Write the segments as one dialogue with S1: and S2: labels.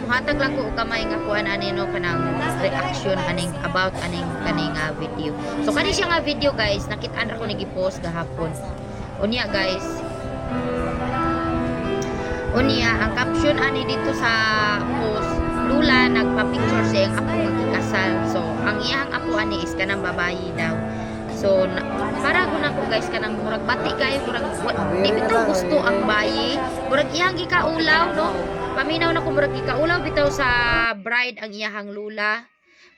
S1: muhatag lang ko og kamay nga kuan ani no kanang reaction aning about aning kaning video. So kani siya nga video guys, nakita-an ra ko ni gi-post gahapon. Unya guys. Unya ang caption ani dito sa post, Lula nagpa-picture sa iyang apo nga gikasal. So ang iyang apo ani is kanang babayi daw. So para guna ko guys kanang murag bati kayo murag di bitaw gusto ang bayi. Murag iyang gikaulaw no. Paminaw na ko murag gikaulaw bitaw sa bride ang iyahang lula.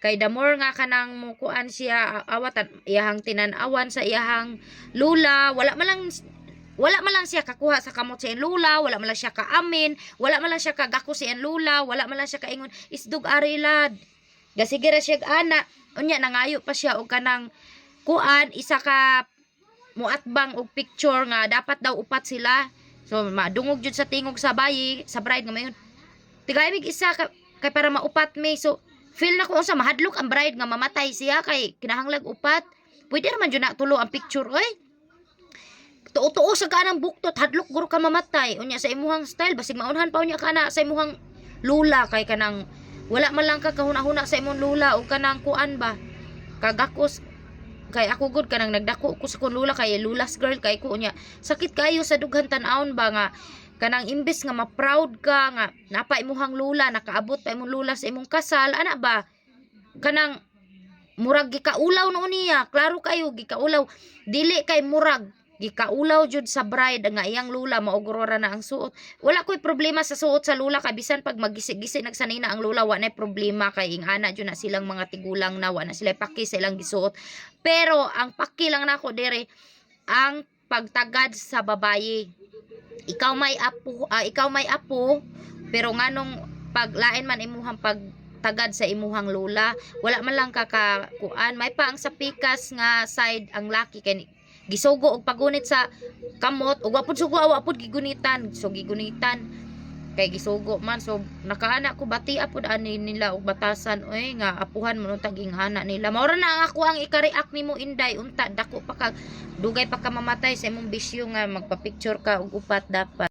S1: Kay the more nga kanang mukuan siya awatan iyahang tinan-awan sa iyahang lula, wala man lang siya kakuha sa kamot sa iyang lula, wala man lang siya kaamin, wala man lang siya kagako sa iyang lula, wala man lang siya kaingon isdug ari lad. Gasigera siya ana, unya nangayo pa siya og kanang kuan isa ka muatbang og picture nga dapat daw upat sila. So madungog jud sa tingog sa bayi, sa bride nga mayon. Tigayig isa ka, kay para maupat me. So feel na ko unsa mahadlok ang bride nga mamatay siya kay kinahanglag upat. Pwede naman jud na tulo ang picture oy. Tuo-tuo sa kanang buktot hadlok guro ka mamatay. Unya sa imuhang style basig maunhan pa unya kana sa imuhang lula kay kanang wala man lang ka kahuna-huna sa imong lula o kanang kuan ba. Kagakos kay ako gud kanang nagdako ko sa kun lula kay lulas girl kay ko unya sakit kayo sa dughan tan-awon ba nga kanang imbes nga ma-proud ka nga napa imuhang lula nakaabot pa imong lula sa imong kasal ana ba kanang murag gikaulaw no niya klaro kayo gikaulaw dili kay murag gikaulaw jud sa bride nga iyang lula maugurora na ang suot. Wala koy problema sa suot sa lula kay bisan pag magisi-gisi nagsanay na ang lula wa nay problema kay ingana jud na silang mga tigulang na wa na sila paki sa ilang gisuot. Pero ang paki lang nako dire ang pagtagad sa babayi. Ikaw may apo pero nganong paglain man imuhang pagtagad sa imuhang lula, wala man lang kakakuan may pa ang sa pikas nga side ang laki kay gisugo og pagunit sa kamot ug wapud sugo wapud gigunitan so gigunitan kay gisugo man so nakaana ko bati apud ani nila og batasan oy nga apuhan mo taging hana nila mao ra na ang ako ang ika-react nimo Inday unta dako pa ka dugay pa ka mamatay sa imong bisyo nga magpa-picture ka og upat dapat